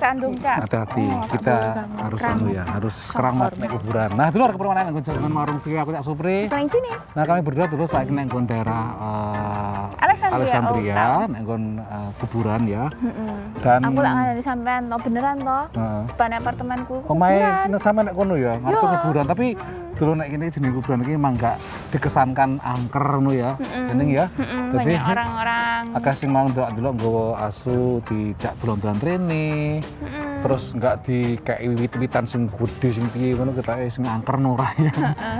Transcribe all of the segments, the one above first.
sandung, Cak. Hati-hati, Oh, kita tak harus boleh harus Sokor. keramat nek kuburan. Nah, dulu kepermanan nggon jalan warung Via aku tak Supri. Paling sini. Nah, kami berdua dulu saiki nek nggon daerah Alexandria, nek nggon kuburan ya. Dan Aku lak ngandani sampean to, beneran to. heeh. Depan apartemenku. Omahe kuburan. nek sampe nek kono ya, ngarep Yo. kuburan, tapi dulu nek kene jeneng kuburan iki emang gak dikesankan angker ngono ya. Jeneng ya. Dadi Banyak orang-orang. akeh sing mang delok nggawa asu dijak dolan-dolan rene. Terus enggak dikei wit-witan sing gede sing piye ngono ketake sing angker ora ya.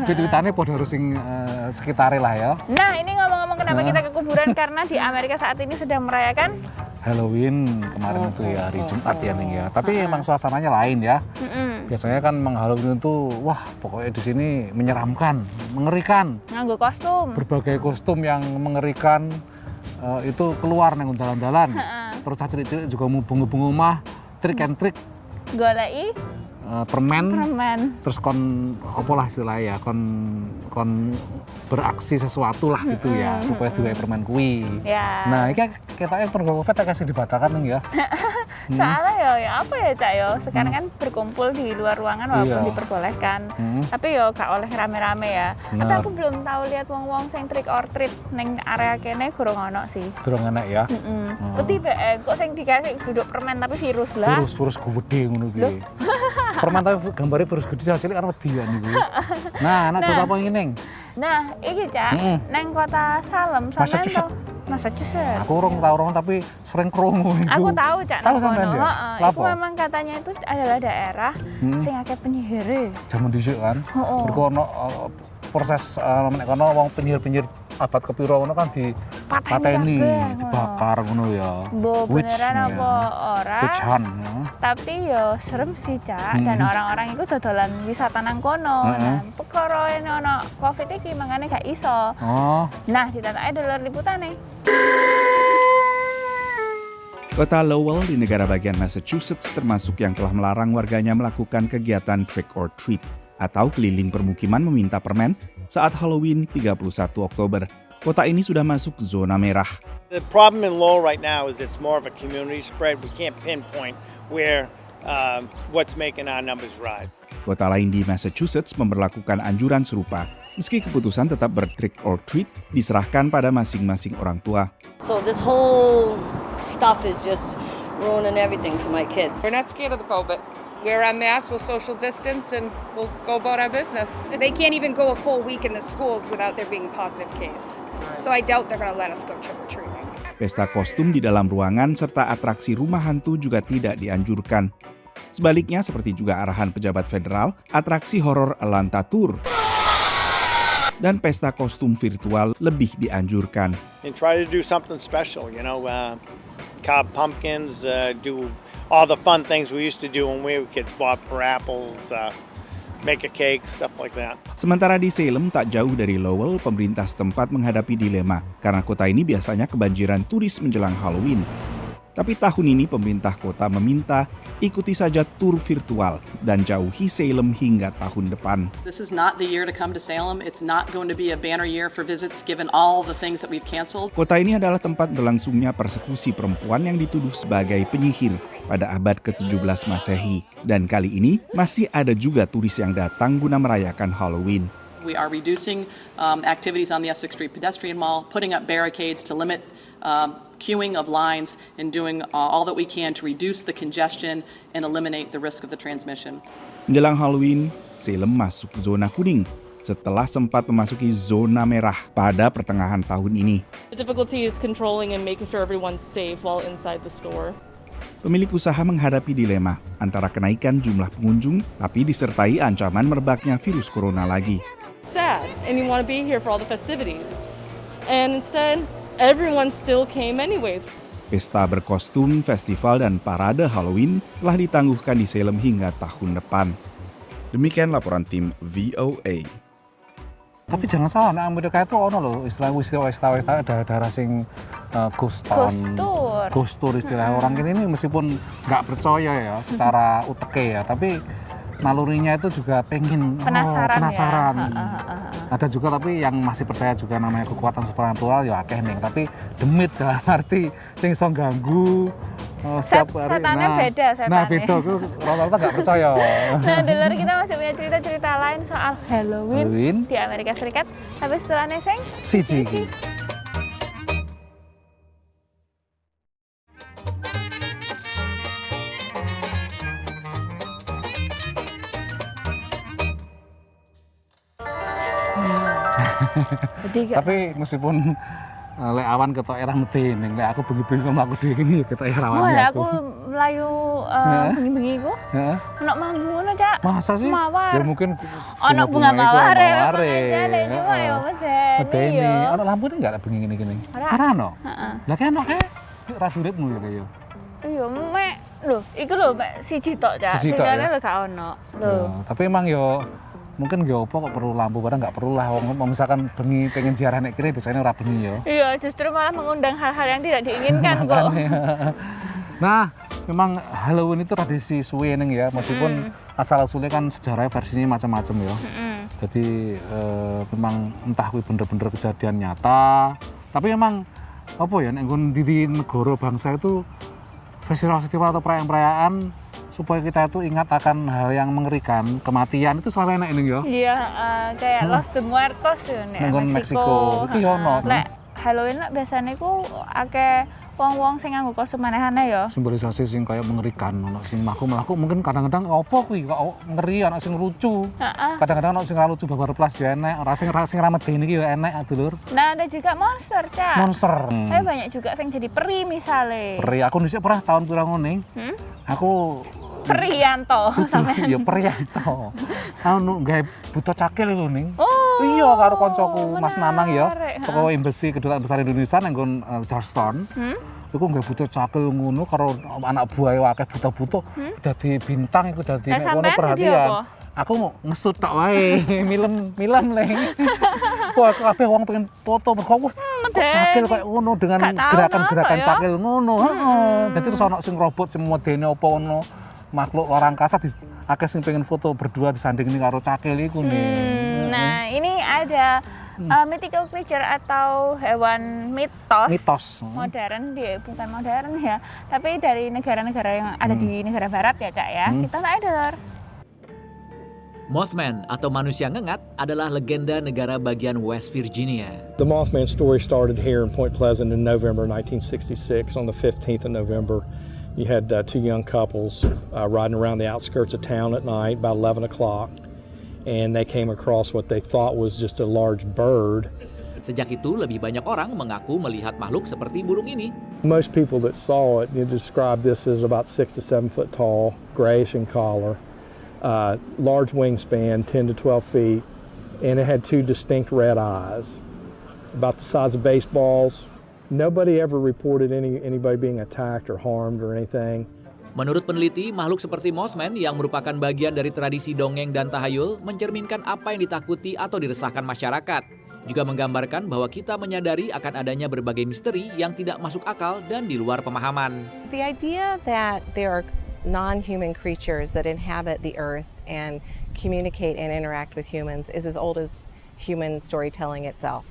Wit-witane padha harus sing sekitare lah ya. Nah, ini ngomong-ngomong kenapa kita ke kuburan karena di Amerika saat ini sedang merayakan Halloween kemarin itu ya hari Jumat ya Ning ya. Tapi emang suasananya lain ya. Biasanya kan emang Halloween itu wah pokoknya di sini menyeramkan, mengerikan. nganggo kostum. Berbagai kostum yang mengerikan itu keluar nang dalan-dalan. Terus cilik-cilik juga mubung-mubung omah, trick and trick, Goleki permen. permen. Terus kon apa lah istilahnya ya, kon beraksi sesuatu lah gitu ya supaya duwe permen kuwi. Ya. Nah, iki ketake pergo Covid kasih dibatalkan Ning ya. Soalnya ya apa ya Cak yo, sekarang kan berkumpul di luar ruangan walaupun Iya. diperbolehkan. Tapi yo gak oleh rame-rame ya. Tapi Bener. aku belum tahu lihat wong-wong sing trick or treat ning area kene gurung ono sih. Durung enak ya. Peti bae kok sing dikasih duduk permen tapi virus lah. Virus gede ngono ki. Permen tapi gambare virus gede cilik kan wedi ya niku. Nah, anak coba apa ini Ning? Nah, iki Cak, neng kota Salem Massachusetts. Massachusetts. Aku tahu tapi sering krungu iku. Aku tahu Cak Tahu nang sampean kono. ya? Heeh, Lha itu apa? memang katanya itu adalah daerah sing akeh penyihire. Jaman dhisik kan. Heeh. Mergo ono proses nek kono wong penyihir-penyihir abad kepiro ngono kan dipateni, kabeh, ngono. dibakar ngono ya. Mbok Witch, beneran ya. apa ora? Witch hunt ya. Tapi yo serem sih Cak dan orang-orang itu dodolan wisata nang kono. Nah, perkara ini ono Covid iki mangane gak iso. Oh, Nah, ditatake dulur liputane. Kota Lowell di negara bagian Massachusetts termasuk yang telah melarang warganya melakukan kegiatan trick or treat atau keliling permukiman meminta permen saat Halloween 31 Oktober. Kota ini sudah masuk zona merah. The problem in Lowell right now is it's more of a community spread. We can't pinpoint where what's making our numbers rise. Kota lain di Massachusetts memberlakukan anjuran serupa, meski keputusan tetap ber-trick or treat diserahkan pada masing-masing orang tua. So this whole stuff is just ruining everything for my kids. We're not scared of the COVID. Wear our masks, we'll social distance, and we'll go about our business. They can't even go a full week in the schools without there being a positive case. So I doubt they're going to let us go trick-or-treating. Pesta kostum di dalam ruangan serta atraksi rumah hantu juga tidak dianjurkan. Sebaliknya, seperti juga arahan pejabat federal, atraksi horor Atlanta Tour dan pesta kostum virtual lebih dianjurkan. And try to do something special, carve pumpkins, do all the fun things we used to do when we were kids, bob for apples, make a cake, stuff like that. Sementara di Salem, tak jauh dari Lowell, pemerintah setempat menghadapi dilema karena kota ini biasanya kebanjiran turis menjelang Halloween. Tapi tahun ini pemerintah kota meminta ikuti saja tur virtual dan jauhi Salem hingga tahun depan. This is not the year to come to Salem. It's not going to be a banner year for visits given all the things that we've canceled. Kota ini adalah tempat berlangsungnya persekusi perempuan yang dituduh sebagai penyihir pada abad ke-17 Masehi. Dan kali ini masih ada juga turis yang datang guna merayakan Halloween. We are reducing activities on the Essex Street Pedestrian Mall, putting up barricades to limit queuing of lines, and doing all that we can to reduce the congestion and eliminate the risk of the transmission. Menjelang Halloween, Salem masuk zona kuning setelah sempat memasuki zona merah pada pertengahan tahun ini. The difficulty is controlling and making sure everyone's safe while inside the store. Pemilik usaha menghadapi dilema antara kenaikan jumlah pengunjung tapi disertai ancaman merebaknya virus corona lagi. Sad, and you want to be here for all the festivities. And instead, everyone still came anyways. Pesta berkostum, festival, dan parade Halloween telah ditangguhkan di Salem hingga tahun depan. Demikian laporan tim VOA. Tapi jangan salah, nek Amerika itu ono loh istilah daerah sing ghost town. Ghost tour istilah orang ini meskipun nggak percaya ya secara uteke ya, tapi nalurinya itu juga pengen penasaran. Ya. Ada juga tapi yang masih percaya juga namanya kekuatan supernatural ya akeh ning, tapi demit dalam arti sing iso ganggu setiap hari. Setannya beda, setannya. Nah beda, aku rata-rata nggak percaya. Nah, dulur kita masih punya cerita-cerita lain soal Halloween di Amerika Serikat. Tapi setelah neseng, siji. Tapi meskipun lek awan ketok erah medeni, lek aku bengi-bengi mlaku dhewe iki ketok erah awan. Wah, aku melayu bengi-bengi iku. Heeh. Ono mambu ngono, Cak. Masa sih? Mawar. Ya mungkin ono bunga mawar. Heeh. Cuma ya medeni. Ono lampu enggak bengi ngene-ngene? Ora ono. Heeh. Lah kene ra duripmu ya kaya. Iya, mek lho, iku lho mek siji tok, Cak. Singane lho gak ono. Lho. Tapi emang yo mungkin ya apa kok perlu lampu, padahal nggak perlu lah. Misalkan bengi pengen ziarah nek kene biasanya ora bengi ya. Iya, justru malah mengundang hal-hal yang tidak diinginkan kok. Nah, memang Halloween itu tradisi suwe neng ya, meskipun asal usulnya kan sejarahnya versinya macam-macam ya. Jadi memang entah kuwi bener-bener kejadian nyata, tapi memang apa ya nek di negara bangsa itu festival-festival atau perayaan-perayaan supaya kita itu ingat akan hal yang mengerikan, kematian itu selalu enak ini ya. Iya, kayak Los de Muertos ya nek Meksiko. Iki ono. Lek Halloween biasanya iku akeh wong-wong sing nganggo kostum aneh-aneh ya. Simbolisasi sing kayak mengerikan, ono sing mlaku-mlaku mungkin kadang-kadang opo kuwi kok ngeri, ono sing lucu. Kadang-kadang ono sing ra lucu babar plus ya enek, ora sing ra medeni iki ya enek dulur. Nah, ada juga monster, Cak. Monster. Tapi banyak juga sing jadi peri misale. Peri, aku dhisik pernah tahun pirang ngene. Aku Perianto sampean. Iya, Perianto. Anu gawe buta cakil lho ning. Oh, iya karo koncoku Mas Nanang ya. Toko Embassy Kedutaan Besar Indonesia nang Charleston. Iku nggawe buta cakil ngono karo anak buahe akeh buta-buta dadi bintang iku dadi ngono perhatian. Aku mau ngesut tok wae, milem leng. Wah, kabeh wong pengen foto mergo cakil kayak ngono dengan gerakan-gerakan cakil ngono. Heeh. Dadi terus ono sing robot sing modene apa ono makhluk luar angkasa akeh sing pengen foto berdua disandingin karo cakil iku nih. Nah, ini ada mythical creature atau hewan mitos. Modern dia, bukan modern ya, tapi dari negara-negara yang ada di negara barat ya, Cak ya. Kita nggak ada. Mothman atau manusia ngengat adalah legenda negara bagian West Virginia. The Mothman story started here in Point Pleasant in November 1966. On the 15th of November, you had two young couples riding around the outskirts of town at night about 11 o'clock, and they came across what they thought was just a large bird. Sejak itu, lebih banyak orang mengaku melihat makhluk seperti burung ini. Most people that saw it described this as about 6 to 7 foot tall, grayish in color, large wingspan, 10 to 12 feet, and it had two distinct red eyes, about the size of baseballs. Nobody ever reported anybody being attacked or harmed or anything. Menurut peneliti, makhluk seperti Mothman yang merupakan bagian dari tradisi dongeng dan tahayul mencerminkan apa yang ditakuti atau diresahkan masyarakat. Juga menggambarkan bahwa kita menyadari akan adanya berbagai misteri yang tidak masuk akal dan di luar pemahaman. The idea that there are non-human creatures that inhabit the earth and communicate and interact with humans is as old as human storytelling itself.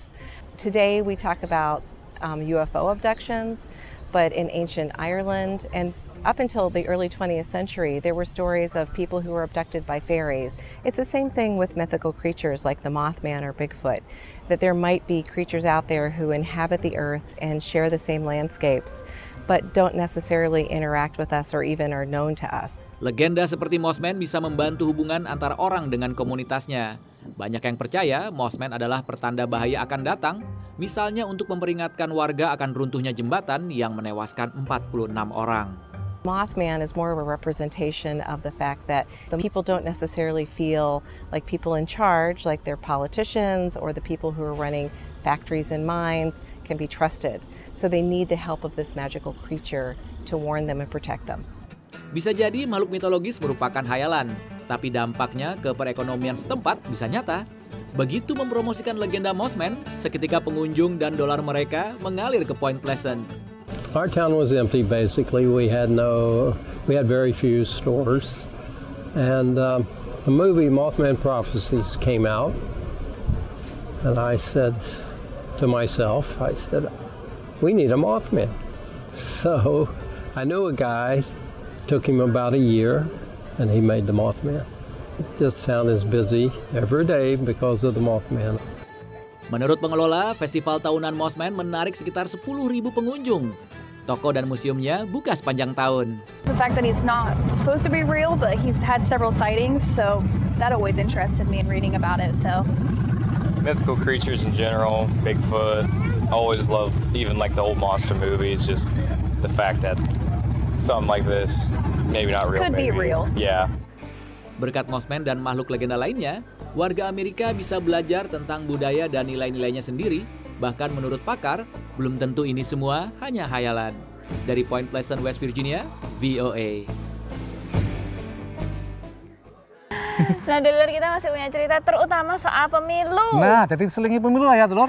Today we talk about UFO abductions, but in ancient Ireland and up until the early 20th century, there were stories of people who were abducted by fairies. It's the same thing with mythical creatures like the Mothman or Bigfoot, that there might be creatures out there who inhabit the earth and share the same landscapes, but don't necessarily interact with us or even are known to us. Legenda seperti Mothman bisa membantu hubungan antara orang dengan komunitasnya. Banyak yang percaya Mothman adalah pertanda bahaya akan datang, misalnya untuk memperingatkan warga akan runtuhnya jembatan yang menewaskan 46 orang. Mothman is more of a representation of the fact that the people don't necessarily feel like people in charge, like their politicians or the people who are running factories and mines can be trusted. So they need the help of this magical creature to warn them and protect them. Bisa jadi makhluk mitologis merupakan hayalan, tapi dampaknya ke perekonomian setempat bisa nyata. Begitu mempromosikan legenda Mothman, seketika pengunjung dan dolar mereka mengalir ke Point Pleasant. Our town was empty basically. We had very few stores. And the movie Mothman Prophecies came out. And I said to myself, we need a Mothman. So I knew a guy, took him about a year, and he made the Mothman. This town is busy every day because of the Mothman. Menurut pengelola, festival tahunan Mothman menarik sekitar 10.000 pengunjung. Toko dan museumnya buka sepanjang tahun. The fact that he's not supposed to be real, but he's had several sightings, so that always interested me in reading about it. So mythical creatures in general, Bigfoot. Always loved even like the old monster movies. Just the fact that something like this, maybe not real. Could be real. Yeah. Berkat Mothman dan makhluk legenda lainnya, warga Amerika bisa belajar tentang budaya dan nilai-nilainya sendiri. Bahkan menurut pakar, belum tentu ini semua hanya hayalan. Dari Point Pleasant, West Virginia, VOA. Nah, dulur, kita masih punya cerita terutama soal pemilu. Nah, jadi selingi pemilu ya, dulur.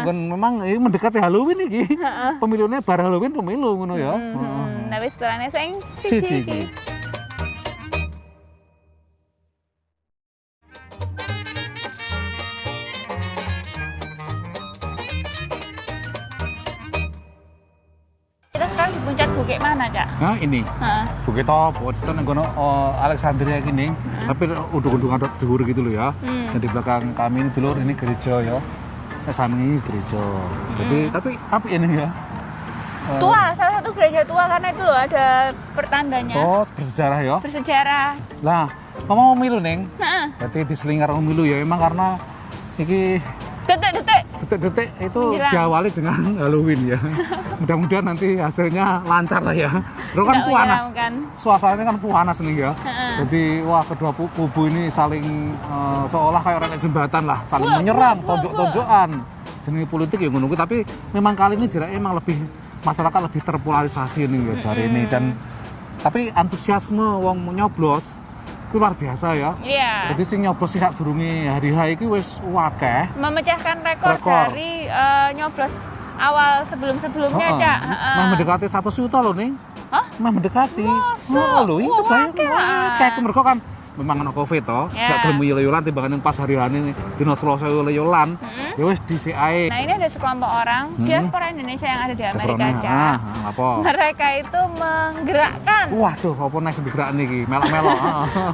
Memang ini mendekati Halloween iki. Pemilunya bar Halloween pemilu ngono ya. Nah, wis turane sing siji. Kita sekarang di puncak bukit mana, Cak? Nah, ini. Bukit Topo, itu nenggono Alexandria gini. Tapi udung-udung ada dhuwur gitu loh ya. Dan di belakang kami ini dulur, ini gereja ya. Sami gereja. Jadi tapi ini ya. Tua, salah satu gereja tua karena itu loh ada pertandanya. Oh, bersejarah ya. Bersejarah. Lah, ngomong pemilu, Neng. Berarti diselingar pemilu ya, emang karena iki detik-detik itu diawali dengan Halloween ya. Mudah-mudahan nanti hasilnya lancar lah ya. Terus kan panas. Suasananya kan panas nih ya. Jadi wah, kedua kubu ini saling seolah kayak orang jembatan lah, saling menyerang, tonjok-tonjokan. Jenis politik ya menunggu, tapi memang kali ini jarak emang lebih masyarakat lebih terpolarisasi nih ya jari ini, dan tapi antusiasme wong nyoblos itu luar biasa ya. Iya. Jadi sing nyoblos sih durunge hari H iki wis akeh. Memecahkan rekor. Dari nyoblos awal sebelum-sebelumnya, Cak. Nah, mendekati 1 juta loh, Ning. Hah? Nah, mendekati. Oh, lho, iki bayang kayak mergo kan memang ana Covid to, gak gelem yolan timbangan pas hari ini dina Selasa yolan. Ya wis dhisik ae. Nah, ini ada sekelompok orang diaspora Indonesia yang ada di Amerika, Cak. Apa? Mereka itu menggerakkan. Waduh, apa nek digerakne iki? Melok-melok.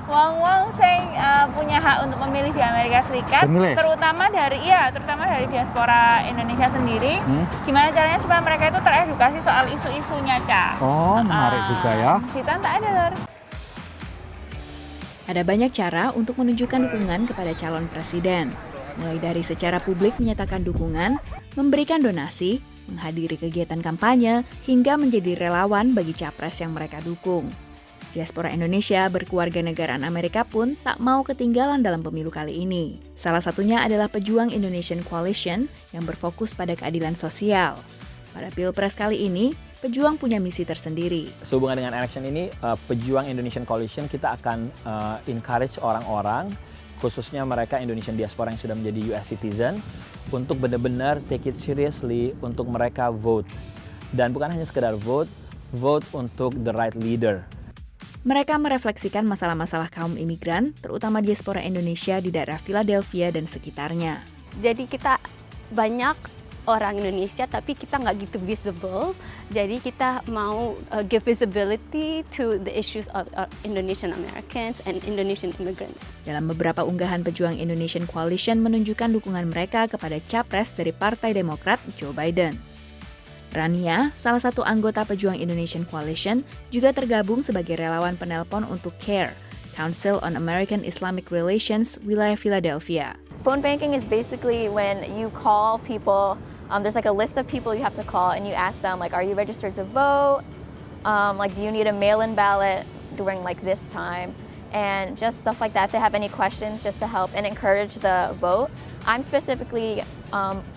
Wong-wong sing punya hak untuk memilih di Amerika Serikat, terutama dari diaspora Indonesia sendiri. Gimana caranya supaya mereka itu teredukasi soal isu-isunya, Cak? Oh, menarik juga ya. Kita tak ada, Lur. Ada banyak cara untuk menunjukkan dukungan kepada calon presiden, mulai dari secara publik menyatakan dukungan, memberikan donasi, menghadiri kegiatan kampanye, hingga menjadi relawan bagi capres yang mereka dukung. Diaspora Indonesia berkeluarga negaraan Amerika pun tak mau ketinggalan dalam pemilu kali ini. Salah satunya adalah Pejuang Indonesian Coalition yang berfokus pada keadilan sosial. Pada Pilpres kali ini, Pejuang punya misi tersendiri. Sehubungan dengan election ini, Pejuang Indonesian Coalition kita akan encourage orang-orang, khususnya mereka Indonesian diaspora yang sudah menjadi US citizen, untuk benar-benar take it seriously untuk mereka vote. Dan bukan hanya sekedar vote untuk the right leader. Mereka merefleksikan masalah-masalah kaum imigran, terutama diaspora Indonesia di daerah Philadelphia dan sekitarnya. Jadi kita banyak orang Indonesia tapi kita nggak gitu visible, jadi kita mau give visibility to the issues of Indonesian Americans and Indonesian immigrants. Dalam beberapa unggahan, Pejuang Indonesian Coalition menunjukkan dukungan mereka kepada capres dari Partai Demokrat, Joe Biden. Rania, salah satu anggota Pejuang Indonesian Coalition, juga tergabung sebagai relawan penelpon untuk CARE, Council on American Islamic Relations, wilayah Philadelphia. Phone banking is basically when you call people. There's like a list of people you have to call, and you ask them like, are you registered to vote? Like, do you need a mail-in ballot during like this time? And just stuff like that. If they have any questions, just to help and encourage the vote. I'm specifically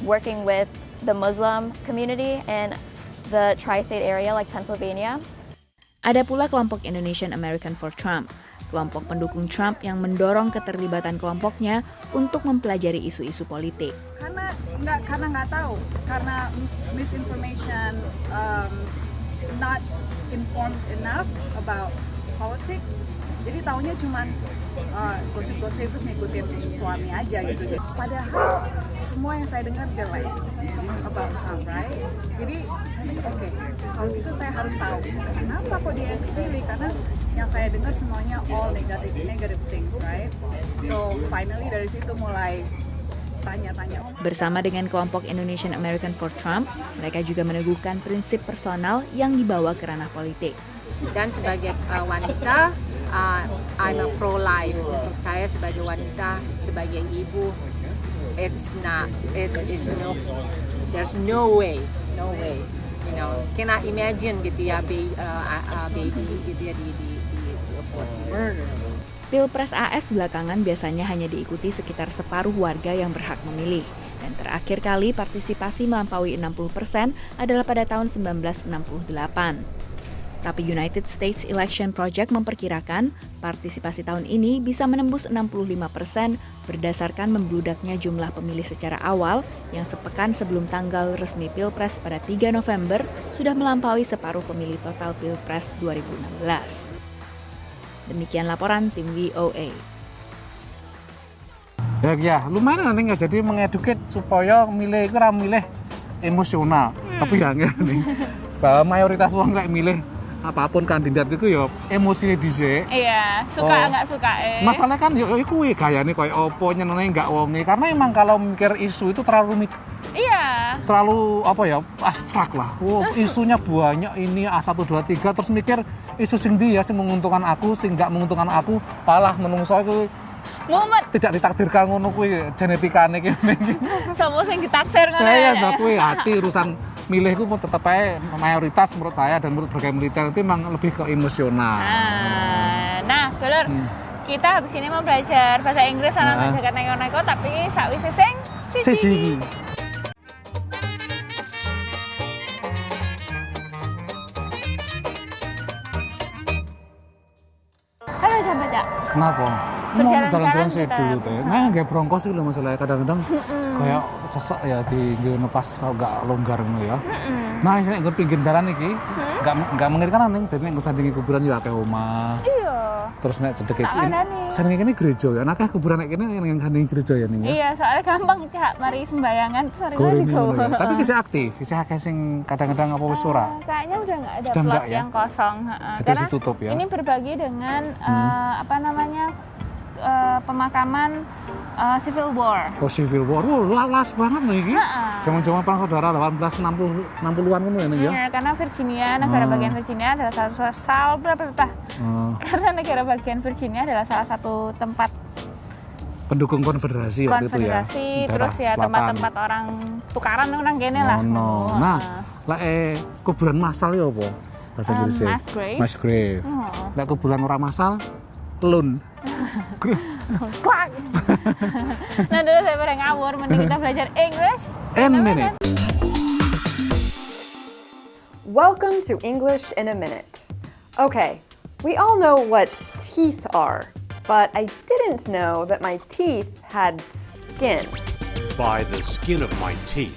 working with the Muslim community in the tri-state area like Pennsylvania. Ada pula kelompok Indonesian American for Trump, kelompok pendukung Trump yang mendorong keterlibatan kelompoknya untuk mempelajari isu-isu politik. Karena nggak tahu, karena misinformation, not informed enough about politics, Jadi taunya cuman gosip-gosip terus ngikutin suami aja gitu. Padahal semua yang saya dengar jelek about Trump, right? Jadi oke, kalau gitu saya harus tahu kenapa kok dia yang dipilih, karena yang saya dengar semuanya all negative things, right? So finally dari situ mulai tanya-tanya. Bersama dengan kelompok Indonesian American for Trump, mereka juga meneguhkan prinsip personal yang dibawa ke ranah politik. Dan sebagai wanita, I'm a pro-life. Untuk saya sebagai wanita, sebagai ibu, there's no way, you know, cannot imagine gitu ya, baby gitu ya di murder. Pilpres AS belakangan biasanya hanya diikuti sekitar separuh warga yang berhak memilih. Dan terakhir kali partisipasi melampaui 60% adalah pada tahun 1968. Tapi United States Election Project memperkirakan partisipasi tahun ini bisa menembus 65% berdasarkan membludaknya jumlah pemilih secara awal yang sepekan sebelum tanggal resmi Pilpres pada 3 November sudah melampaui separuh pemilih total Pilpres 2016. Demikian laporan tim VOA. Ya lumayan nih, jadi mengeduket supaya milih itu milih emosional. Tapi ya nih, bahwa mayoritas orang kayak milih apapun kandidat itu ya emosi dhisik. Iya, suka nggak suka Masalahnya kan ya kuwi gayane koyo opo nyenenge nggak wonge, karena emang kalau mikir isu itu terlalu rumit. Iya. Terlalu apa ya, abstrak lah. Isunya banyak ini A1 2 3 terus mikir isu sing ndi ya sing menguntungkan aku, sing nggak menguntungkan aku, malah menungso iku mumet. Tidak ditakdirkan ngono kuwi genetikane kene iki. Sopo sing ditaksir ngono. Ya sebab kuwi hati urusan milih itu tetap aja mayoritas menurut saya dan menurut berbagai militer itu memang lebih ke emosional. Nah, Dulur, kita habis ini mau belajar bahasa Inggris sama jagat neko-neko, tapi sakwise sing siji. Halo sahabat Cak. Kenapa? Mau jalan-jalan sih dulu teh. Nah, nggak bronkos sih loh masalahnya. Kadang-kadang kayak cesek ya di pas nggak longgar ngono ya. Nah, saya ikut pinggir jalan iki, nggak mengerikan ning, dene nggo sandingi kuburan yo akeh omah. Iya. Terus nek cedek iki, sandingi kene gereja ya. Nah, akeh kuburan nek kene yang sandingi gereja ya ning ya. Iya, soalnya gampang Cak, mari sembayangan sering kali. Tapi kisah aktif, kisah akeh sing kadang-kadang apa wis ora. Kayaknya udah nggak ada plot yang kosong, karena ditutup ya. Ini berbagi dengan pemakaman Civil War. Oh, Civil War. Luas banget nih iki. Zaman-zaman perang saudara 1860-an ngono ya. Iya, karena Virginia, negara bagian Virginia adalah karena negara bagian Virginia adalah salah satu tempat pendukung konfederasi waktu itu ya. Terus ya tempat-tempat orang tukaran nang kene lah. Nah, kuburan massal ya apa? Bahasa Inggrisnya. Mass grave. Lek kuburan orang massal lun. Kuak. Nah, dulu saya pada ngawur, mending kita belajar English in a minute. Welcome to English in a Minute. Okay, we all know what teeth are, but I didn't know that my teeth had skin. By the skin of my teeth.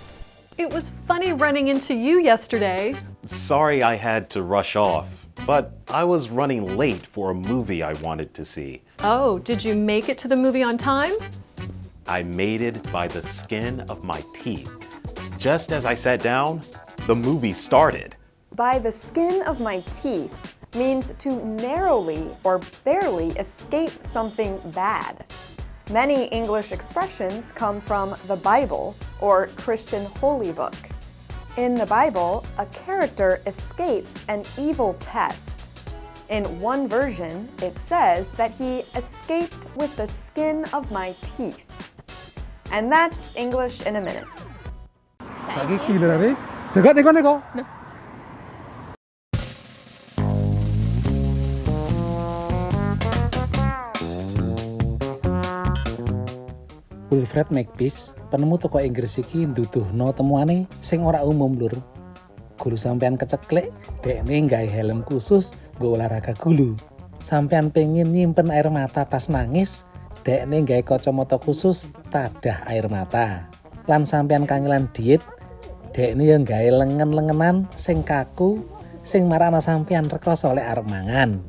It was funny running into you yesterday. Sorry I had to rush off, but I was running late for a movie I wanted to see. Oh, did you make it to the movie on time? I made it by the skin of my teeth. Just as I sat down, the movie started. By the skin of my teeth means to narrowly or barely escape something bad. Many English expressions come from the Bible or Christian holy book. In the Bible, a character escapes an evil test. In one version, it says that he escaped with the skin of my teeth. And that's English in a Minute. Saiki giliran jaga neko-neko. Wilfred Makepeace, penemu toko Inggris iki nduduhno temuane sing ora umum lur. Gulu sampean keceklek, dekne nggawe helm khusus nggo olahraga gulu. Sampean pengen nyimpen air mata pas nangis, dekne nggawe kacamata khusus tadah air mata. Lan sampean kangelan diet, dekne yo nggawe lengen-lengenan sing kaku, sing marana sampean rekoso lek arep mangan.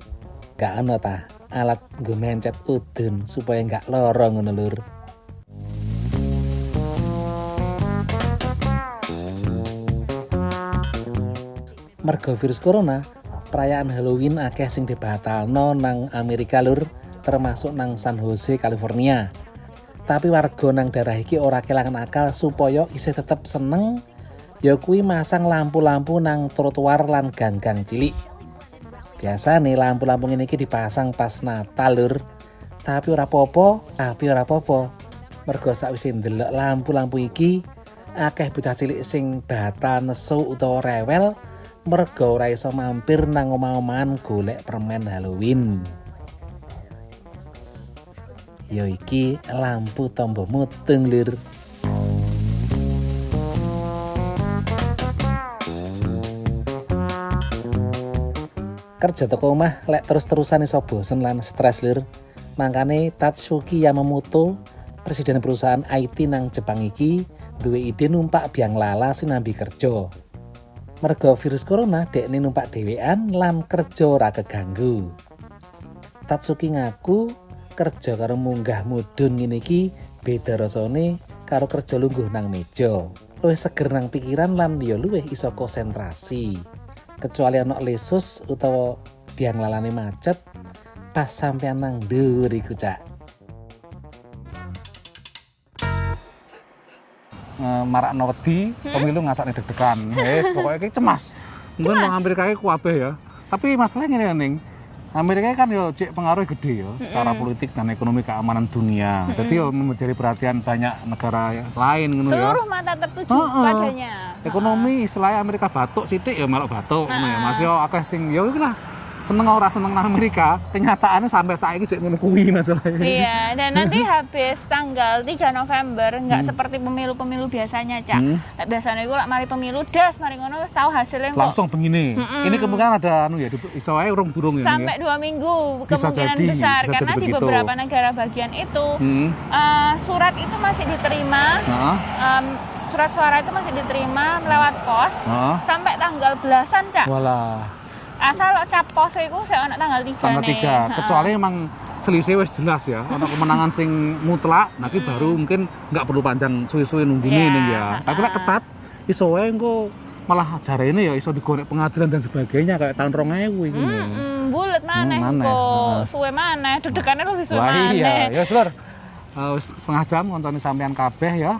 Gak ana ta alat nggo mencet udun supaya nggak lorong ngono lur. Mergo virus corona, perayaan Halloween akeh sing dibatalno nang Amerika lur, termasuk nang San Jose, California. Tapi warga nang daerah iki ora kelangan akal supaya isih tetep seneng, ya kuwi masang lampu-lampu nang trotoar lan gang-gang cilik. Biasa nih lampu-lampu ini dipasang pas Natal lur. Tapi ora apa-apa. Mergo sakwise ndelok lampu-lampu iki, akeh bocah cilik sing batal nesu utawa rewel mergo ora iso mampir nang omah-omahan golek permen Halloween. Ya iki lampu tombo muteng lur. Kerja toko omah lek terus-terusan iso bosen lan stres lur. Mangkane Tatsuki Yamamoto, presiden perusahaan IT nang Jepang iki, duwe ide numpak biang lala sinambi kerja. Mergo virus corona dekne numpak dhewean lan kerja ora keganggu. Tatsuki ngaku kerja karo munggah mudhun ngene iki beda rasane karo kerja lungguh nang meja. Luwih seger nang pikiran lan ya luwih iso konsentrasi. Kecuali ana lesus utawa biang lalane macet pas sampean nang dhuwur iku cak. Marakno wedi, pemilu ngasakne deg-degan. Wis pokoke iki cemas. Mungkin wong Amerika iki kuwabeh ya. Tapi masalahnya ngene ning. Amerika kan yo cek pengaruh gede ya secara politik dan ekonomi keamanan dunia. Jadi yo menjadi perhatian banyak negara lain ngono ya. Seluruh mata tertuju padanya. Ekonomi istilahnya Amerika batuk sithik ya melok batuk ngono ya. Mas yo akeh sing yo iki lah seneng ora seneng nang Amerika, kenyataannya sampai saiki jek ngono kuwi masalahnya. Iya, dan nanti habis tanggal 3 November nggak seperti pemilu-pemilu biasanya, Cak. Biasanya iku lek mari pemilu das, mari ngono wis tahu hasilnya kok. Langsung begini. Ini kemungkinan ada anu ya, iso ae urung durung ya. Sampai 2 minggu kemungkinan besar karena di beberapa negara bagian itu surat itu masih diterima. Surat suara itu masih diterima lewat pos sampai tanggal belasan, Cak. Walah. Asal cap pos itu saya ono tanggal 3 tanggal 3. Kecuali emang selisih wis jelas ya. Ono kemenangan sing mutlak, nanti baru mungkin nggak perlu panjang suwi-suwi nunggune ning ya. Tapi lek ketat iso wae engko malah jarene ya iso digorek pengadilan dan sebagainya kayak tahun 2000 iki. Bulet maneh kok suwe maneh, deg-degane lebih suwe maneh. Iya, ya Lur. Setengah jam ngontoni sampean kabeh ya.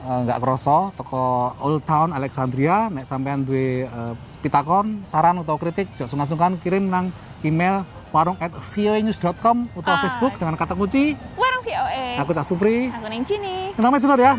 Nggak kroso toko Old Town Alexandria. Nek sampean duwe pitakon, saran atau kritik jok sungkan-sungkan kirim nang email warung@voanews.com atau Facebook dengan kata kunci Warung VOA. Aku Tak Supri. Aku Ning Cini. Namanya Lur ya.